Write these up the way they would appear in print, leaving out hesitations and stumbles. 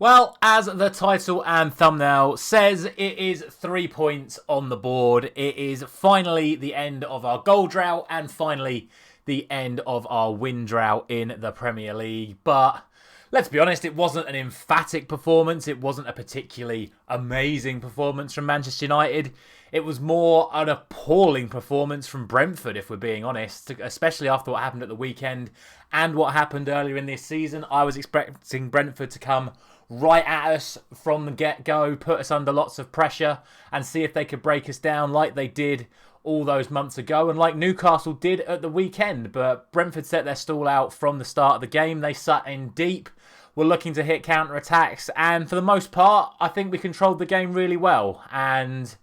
Well, as the title and thumbnail says, it is 3 points on the board. It is finally the end of our goal drought and finally the end of our win drought in the Premier League. But let's be honest, it wasn't an emphatic performance. It wasn't a particularly amazing performance from Manchester United. It was more an appalling performance from Brentford, if we're being honest, especially after what happened at the weekend and what happened earlier in this season. I was expecting Brentford to come right at us from the get-go, put us under lots of pressure and see if they could break us down like they did all those months ago and like Newcastle did at the weekend. But Brentford set their stall out from the start of the game. They sat in deep, were looking to hit counter-attacks, and for the most part, I think we controlled the game really well. And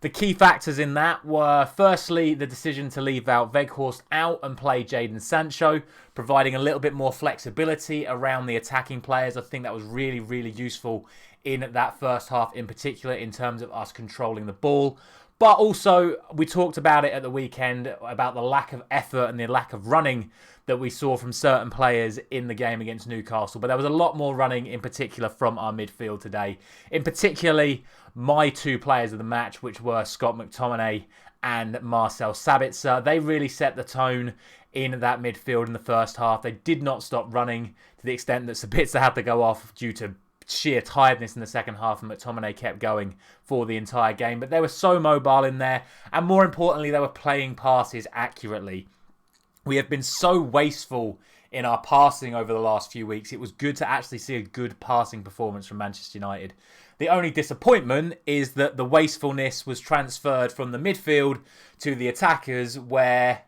the key factors in that were, firstly, the decision to leave Wout Weghorst out and play Jadon Sancho, providing a little bit more flexibility around the attacking players. I think that was really, really useful in that first half in particular in terms of us controlling the ball. But also, we talked about it at the weekend, about the lack of effort and the lack of running that we saw from certain players in the game against Newcastle. But there was a lot more running in particular from our midfield today. In particularly, my two players of the match, which were Scott McTominay and Marcel Sabitzer. They really set the tone in that midfield in the first half. They did not stop running to the extent that Sabitzer had to go off due to sheer tiredness in the second half, and McTominay kept going for the entire game. But they were so mobile in there, and more importantly, they were playing passes accurately. We have been so wasteful in our passing over the last few weeks. It was good to actually see a good passing performance from Manchester United. The only disappointment is that the wastefulness was transferred from the midfield to the attackers, where,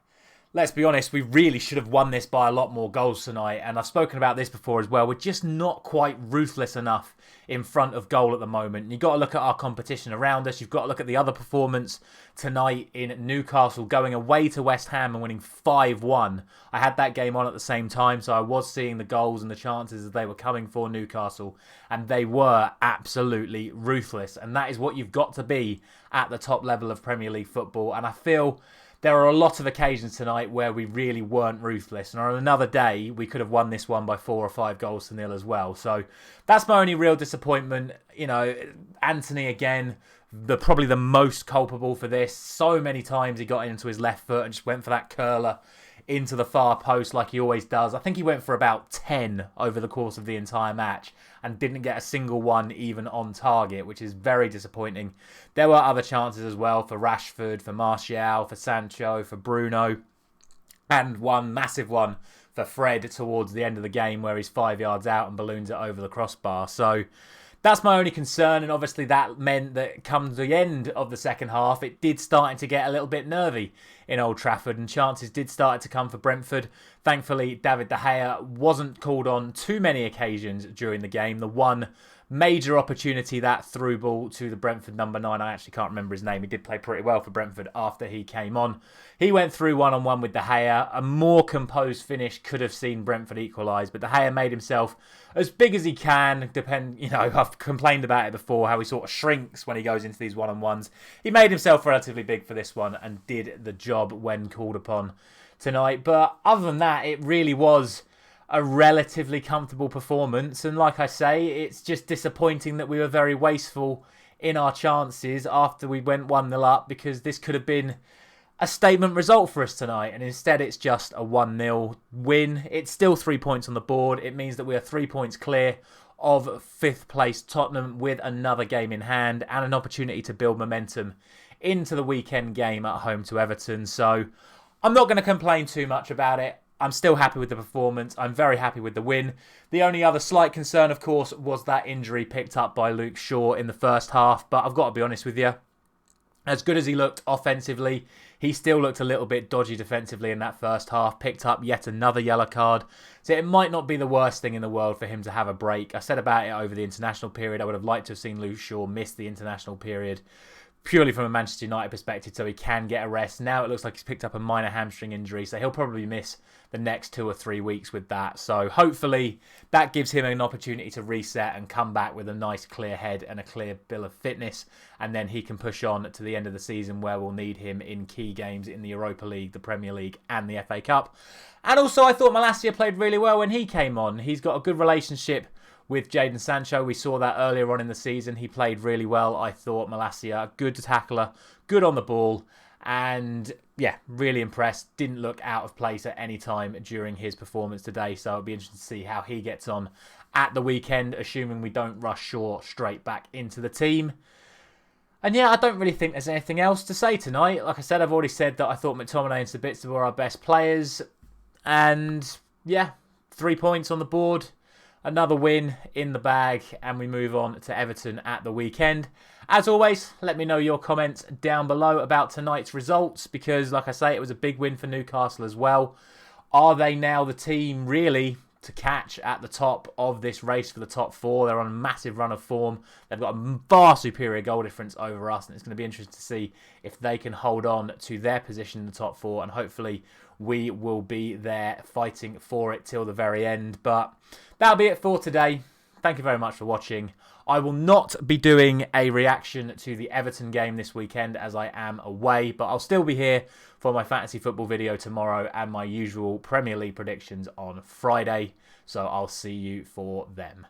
let's be honest, we really should have won this by a lot more goals tonight. And I've spoken about this before as well. We're just not quite ruthless enough in front of goal at the moment. You've got to look at our competition around us. You've got to look at the other performance tonight in Newcastle, going away to West Ham and winning 5-1. I had that game on at the same time, so I was seeing the goals and the chances as they were coming for Newcastle. And they were absolutely ruthless. And that is what you've got to be at the top level of Premier League football. And I feel there are a lot of occasions tonight where we really weren't ruthless. And on another day, we could have won this one by 4 or 5 goals to nil as well. So that's my only real disappointment. You know, Anthony, again, probably the most culpable for this. So many times he got into his left foot and just went for that curler into the far post like he always does. I think he went for about 10 over the course of the entire match and didn't get a single one even on target, which is very disappointing. There were other chances as well for Rashford, for Martial, for Sancho, for Bruno, and one massive one for Fred towards the end of the game where he's 5 yards out and balloons it over the crossbar. So that's my only concern, and obviously that meant that come the end of the second half, it did start to get a little bit nervy in Old Trafford, and chances did start to come for Brentford. Thankfully, David De Gea wasn't called on too many occasions during the game. The one major opportunity, that through ball to the Brentford number 9, I actually can't remember his name. He did play pretty well for Brentford after he came on. He went through one-on-one with De Gea. A more composed finish could have seen Brentford equalise, but De Gea made himself as big as he can. I've complained about it before, how he sort of shrinks when he goes into these one-on-ones. He made himself relatively big for this one and did the job when called upon tonight. But other than that, it really was a relatively comfortable performance. And like I say, it's just disappointing that we were very wasteful in our chances after we went 1-0 up, because this could have been a statement result for us tonight, and instead it's just a 1-0 win. It's still 3 points on the board. It means that we are 3 points clear of 5th place Tottenham with another game in hand and an opportunity to build momentum into the weekend game at home to Everton. So I'm not going to complain too much about it. I'm still happy with the performance. I'm very happy with the win. The only other slight concern, of course, was that injury picked up by Luke Shaw in the first half. But I've got to be honest with you, as good as he looked offensively, he still looked a little bit dodgy defensively in that first half. Picked up yet another yellow card. So it might not be the worst thing in the world for him to have a break. I said about it over the international period. I would have liked to have seen Luke Shaw miss the international period purely from a Manchester United perspective, so he can get a rest. Now it looks like he's picked up a minor hamstring injury, so he'll probably miss the next 2 or 3 weeks with that. So hopefully that gives him an opportunity to reset and come back with a nice clear head and a clear bill of fitness, and then he can push on to the end of the season where we'll need him in key games in the Europa League, the Premier League and the FA Cup. And also I thought Malacia played really well when he came on. He's got a good relationship with Jadon Sancho. We saw that earlier on in the season. He played really well, I thought. Malacia, good tackler, good on the ball. And yeah, really impressed. Didn't look out of place at any time during his performance today. So it'll be interesting to see how he gets on at the weekend, assuming we don't rush Shaw straight back into the team. And yeah, I don't really think there's anything else to say tonight. Like I said, I've already said that I thought McTominay and Sabitzer were our best players. And yeah, 3 points on the board. Another win in the bag. And we move on to Everton at the weekend. As always, let me know your comments down below about tonight's results. Because like I say, it was a big win for Newcastle as well. Are they now the team really to catch at the top of this race for the top four? They're on a massive run of form. They've got a far superior goal difference over us, and it's going to be interesting to see if they can hold on to their position in the top four, and hopefully we will be there fighting for it till the very end. But that'll be it for today. Thank you very much for watching. I will not be doing a reaction to the Everton game this weekend as I am away, but I'll still be here for my fantasy football video tomorrow and my usual Premier League predictions on Friday. So I'll see you for them.